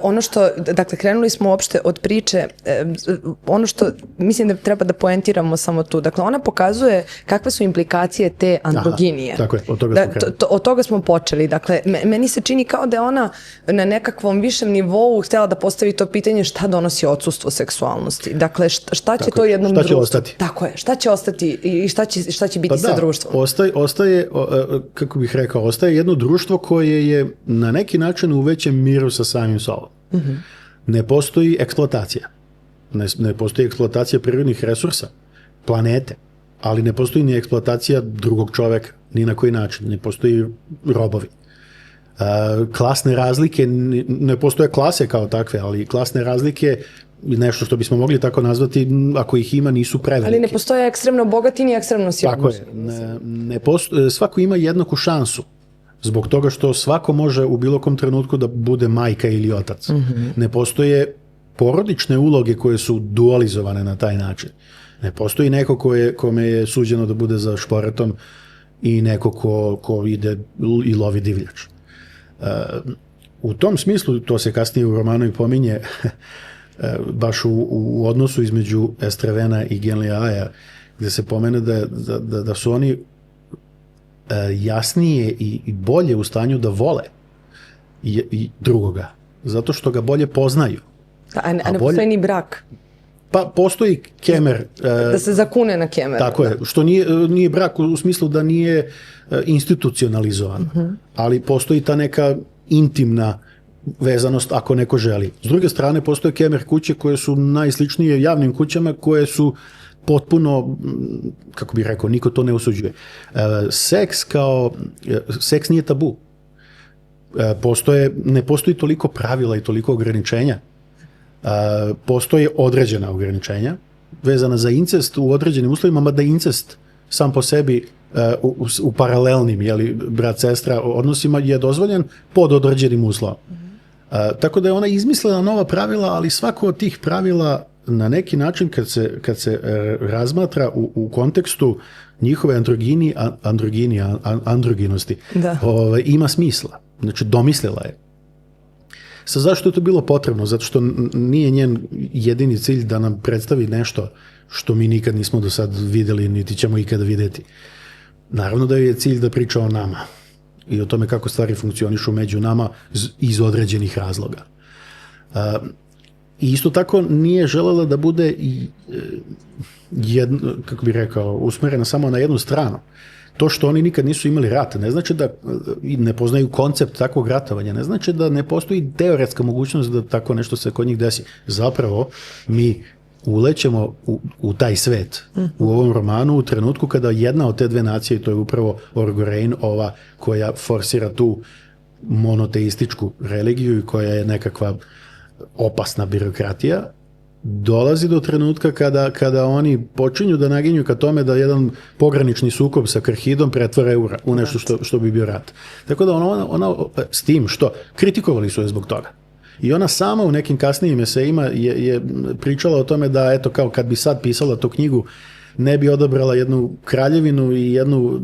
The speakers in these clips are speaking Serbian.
Ono što, dakle, krenuli smo uopšte od priče, ono što mislim da treba da poentiramo samo tu, dakle, ona pokazuje kakve su implikacije te androginije. Aha, tako je, od toga smo krenuli. Od toga smo počeli, dakle, meni se čini kao da je ona na nekakvom višem nivou htjela da postavi to pitanje šta donosi odsustvo seksualnosti. Dakle, šta će to jednom društvu? Šta će ostati? Tako je, šta će ostati i šta će biti sa društvom? Ostaje, kako bih rekao, ostaje jedno društvo koje je na neki način u većem miru sa samim sobom. Ne postoji eksploatacija. Ne postoji eksploatacija prirodnih resursa, planete, ali ne postoji ni eksploatacija drugog čoveka, ni na koji način. Ne postoji robovi. Klasne razlike, ne postoje klase kao takve, ali klasne razlike, nešto što bismo mogli tako nazvati, ako ih ima, nisu prevelike. Ali ne postoje ekstremno bogati ni ekstremno siromašni. Tako je. Svako ima jednaku šansu. Zbog toga što svako može u bilo kom trenutku da bude majka ili otac. Ne postoje porodične uloge koje su dualizovane na taj način. Ne postoji neko kome je suđeno da bude za šporetom i neko ko ide i lovi divljač. U tom smislu, to se kasnije u romanu i pominje, baš u odnosu između Estrevena i Genliaja, gde se pomene da su oni jasnije i bolje u stanju da vole i drugoga, zato što ga bolje poznaju. A ne postoji ni brak. Pa postoji kemer. Da se zakune na kemer. Tako je, što nije brak u smislu da nije institucionalizovan, ali postoji ta neka intimna vezanost ako neko želi. S druge strane, postoje kemer kuće koje su najsličnije javnim kućama, koje su kako bih rekao, niko to ne osuđuje. Seks nije tabu. Ne postoji toliko pravila i toliko ograničenja. Postoje određena ograničenja vezana za incest u određenim uslovima, mada incest sam po sebi u paralelnim, brat-sestra odnosima je dozvoljen pod određenim uslovom. Tako da je ona izmislila nova pravila, ali svako od tih pravila na neki način kad se razmatra u kontekstu njihove androginosti, ima smisla. Znači, domislila je. Zašto je to bilo potrebno? Zato što nije njen jedini cilj da nam predstavi nešto što mi nikad nismo do sad vidjeli, niti ćemo ikada vidjeti. Naravno da je cilj da priča o nama i o tome kako stvari funkcionišu među nama iz određenih razloga. I isto tako nije želela da bude kako bih rekao, usmjerena samo na jednu stranu. To što oni nikad nisu imali rat, ne znači da ne poznaju koncept takvog ratovanja, ne znači da ne postoji teoretska mogućnost da tako nešto se kod njih desi. Zapravo, mi ulećemo u taj svet u ovom romanu u trenutku kada jedna od te dve nacije, to je upravo Orgorein, ova koja forsira tu monoteističku religiju i koja je nekakva opasna birokratija, dolazi do trenutka kada oni počinju da naginju ka tome da jedan pogranični sukob sa Karhidom pretvara u nešto što bi bio rat. Tako da ona s tim što kritikovali su je zbog toga. I ona sama u nekim kasnijim esejima je pričala o tome da, eto, kao kad bi sad pisala tu knjigu, ne bi odabrala jednu kraljevinu i jednu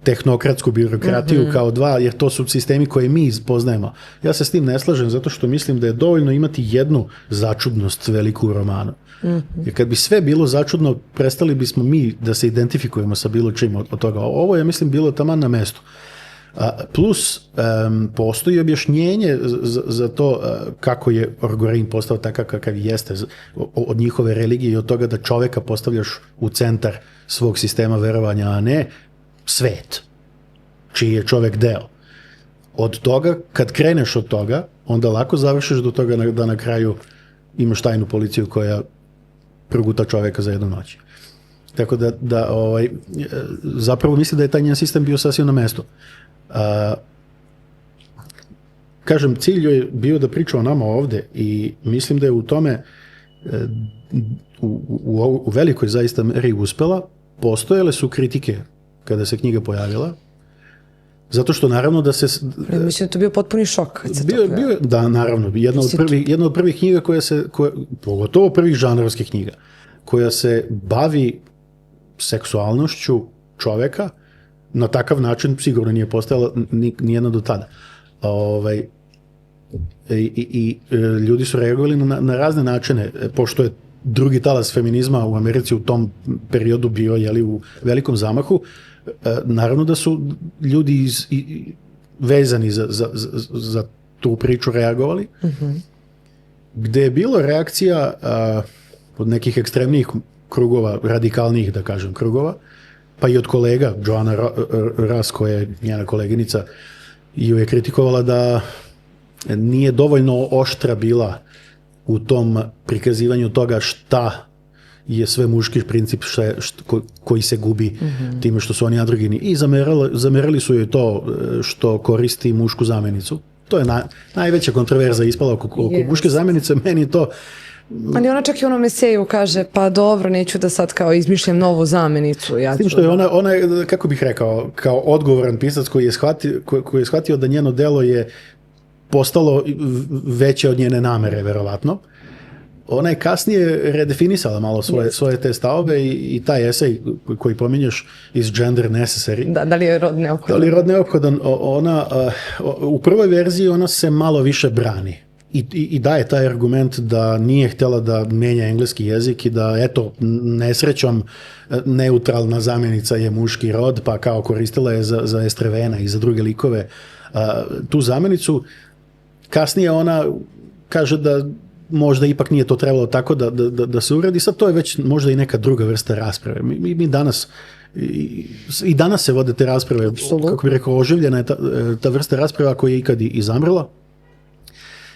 tehnokratsku birokratiju kao dva, jer to su sistemi koje mi poznajemo. Ja se s tim ne slažem, zato što mislim da je dovoljno imati jednu začudnost veliku u romanu. Jer kad bi sve bilo začudno, prestali bismo mi da se identifikujemo sa bilo čim od toga. Ovo je, mislim, bilo taman na mestu. Plus, postoji objašnjenje za to kako je Orgorein postao takav kakav jeste, od njihove religije i od toga da čoveka postavljaš u centar svog sistema verovanja, a ne svet, čiji je čovek deo. Od toga, kad kreneš od toga, onda lako završiš do toga da na kraju imaš tajnu policiju koja proguta čoveka za jednu noć. Tako da zapravo mislim da je taj njen sistem bio sasvim na mestu. Kažem, cilj joj je bio da priča o nama ovde i mislim da je u tome u velikoj zaista meri uspela. Postojale su kritike kada se knjiga pojavila, zato što naravno da se... Mislim da to bio potpuni šok kad se to pojavila. Da, naravno. Jedna od prvih knjiga pogotovo prvih žanrovskih knjiga, koja se bavi seksualnošću čoveka, na takav način sigurno nije postojala nijedna do tada. i ljudi su reagovali na razne načine, pošto je drugi talas feminizma u Americi u tom periodu bio u velikom zamahu. Naravno da su ljudi vezani za tu priču reagovali, gde je bilo reakcija od nekih ekstremnijih krugova, radikalnijih, da kažem, krugova, pa i od kolega, Joanna Russ, koja je njena koleginica, ju je kritikovala da nije dovoljno oštra bila u tom prikazivanju toga šta je sve muški princip koji se gubi time što su oni androgini. I zamerali su joj to što koristi mušku zamenicu. To je najveća kontroverza ispala oko muške zamenice. Meni to... Ali ona čak i onom eseju kaže, pa dobro, neću da sad kao izmišljam novu zamenicu. S tim što je ona, kako bih rekao, kao odgovoran pisac koji je shvatio da njeno delo je postalo veće od njene namere, verovatno. Ona je kasnije redefinisala malo svoje te stavove i taj esej koji pominješ iz Gender Necessary. Da li je rod neophodan? Da li je rod neophodan? U prvoj verziji ona se malo više brani. I daje taj argument da nije htjela da menja engleski jezik i da, eto, nesrećom neutralna zamjenica je muški rod, pa kao koristila je za Estrevena i za druge likove tu zamjenicu. Kasnije ona kaže da možda ipak nije to trebalo tako da se uredi. Sad to je već možda i neka druga vrsta rasprave. Mi danas i danas se vode te rasprave, kako bih rekao, oživljena je ta vrsta rasprava koja je ikad i zamrla.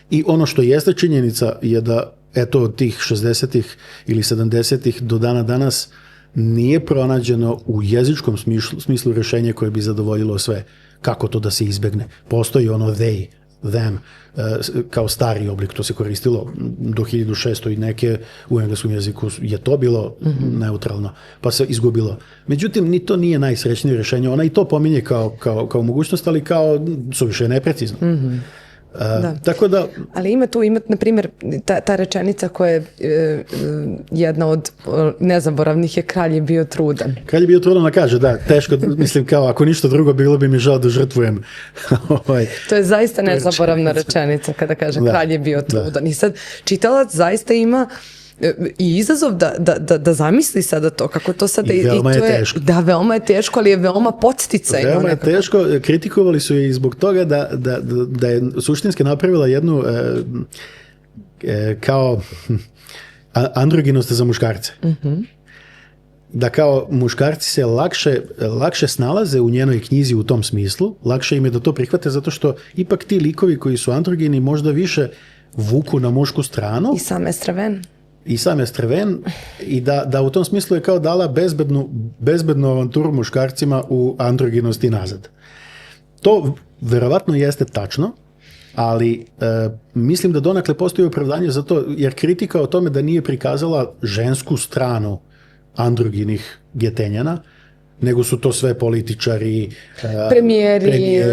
I ono što jeste činjenica je da eto od tih 60-ih ili 70-ih do dana danas nije pronađeno u jezičkom smislu rješenje koje bi zadovoljilo sve. Kako to da se izbegne? Postoji ono they, them, kao stari oblik, to se koristilo do 1600 i neke, u engleskom jeziku je to bilo neutralno, pa se izgubilo. Međutim, ni to nije najsrećnije rješenje. Ona i to pominje kao mogućnost, ali kao suviše neprecizno. Tako da... Ali ima na primjer, ta rečenica koja je jedna od nezaboravnih je kralj je bio trudan. Kralj je bio trudan, ona kaže, da, teško, mislim kao ako ništa drugo bilo bi mi žao da žrtvujem. To je zaista nezaboravna rečenica kada kaže kralj je bio trudan. I sad čitalac zaista ima i izazov da zamisli sada to, kako to sada... I veoma je teško. Da, veoma je teško, ali je veoma podsticajno. Veoma je teško, kritikovali su je i zbog toga da je suštinski napravila jednu kao androginost za muškarce. Da kao muškarci se lakše snalaze u njenoj knjizi u tom smislu, lakše im je da to prihvate zato što ipak ti likovi koji su androgini možda više vuku na mušku stranu. I sam Estreven i da u tom smislu je kao dala bezbednu avanturu muškarcima u androginosti nazad. To verovatno jeste tačno, ali mislim da donekle postoji opravdanje za to, jer kritika o tome da nije prikazala žensku stranu androginih getenjana, nego su to sve političari, premijeri,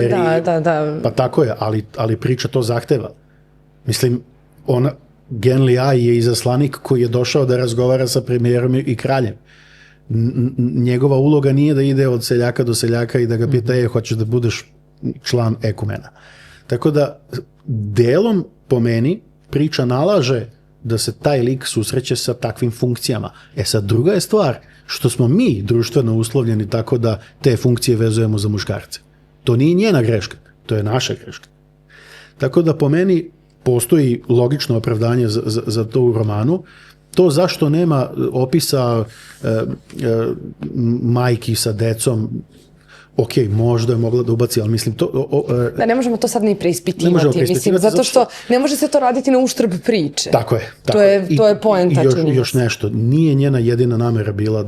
da. Pa tako je, ali priča to zahteva. Mislim, Genli A je izaslanik koji je došao da razgovara sa premijerom i kraljem. Njegova uloga nije da ide od seljaka do seljaka i da ga pita, hoćeš da budeš član ekumena. Tako da, delom po meni, priča nalaže da se taj lik susreće sa takvim funkcijama. Sad, druga je stvar što smo mi društveno uslovljeni tako da te funkcije vezujemo za muškarce. To nije njena greška, to je naša greška. Tako da, po meni, postoji logično opravdanje za to u romanu. To zašto nema opisa majki sa decom, ok, možda je mogla da ubaci, ali mislim to... Da, ne možemo to sad ni preispitivati, mislim, zato što ne može se to raditi na uštrb priče. Tako je. To je poenta čini. I još nešto, nije njena jedina namera bila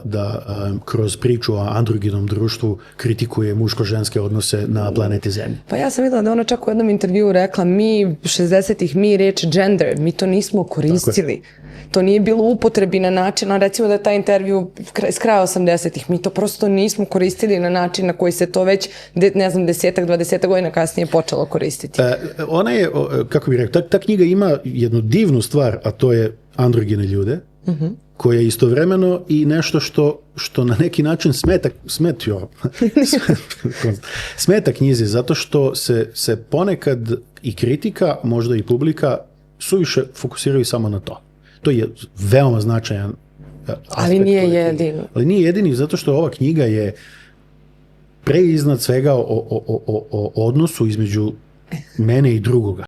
da kroz priču o androginom društvu kritikuje muško-ženske odnose na planeti Zemlji. Pa ja sam videla da ona čak u jednom intervjuu rekla, mi 60-ih, mi reč gender, mi to nismo koristili. To nije bilo u upotrebi na način, recimo da je taj intervju s kraja 80-ih, mi to prosto nismo koristili na način na koji se to već, ne znam, 10-20 godina kasnije počelo koristiti. Ona je, kako bih rekao, ta knjiga ima jednu divnu stvar, a to je androgine ljude, koje je istovremeno i nešto što na neki način smeta knjizi, zato što se ponekad i kritika, možda i publika, suviše fokusiraju samo na to. To je veoma značajan aspekt. Ali nije jedini. Ali nije jedini, zato što ova knjiga je pre iznad svega o odnosu između mene i drugoga.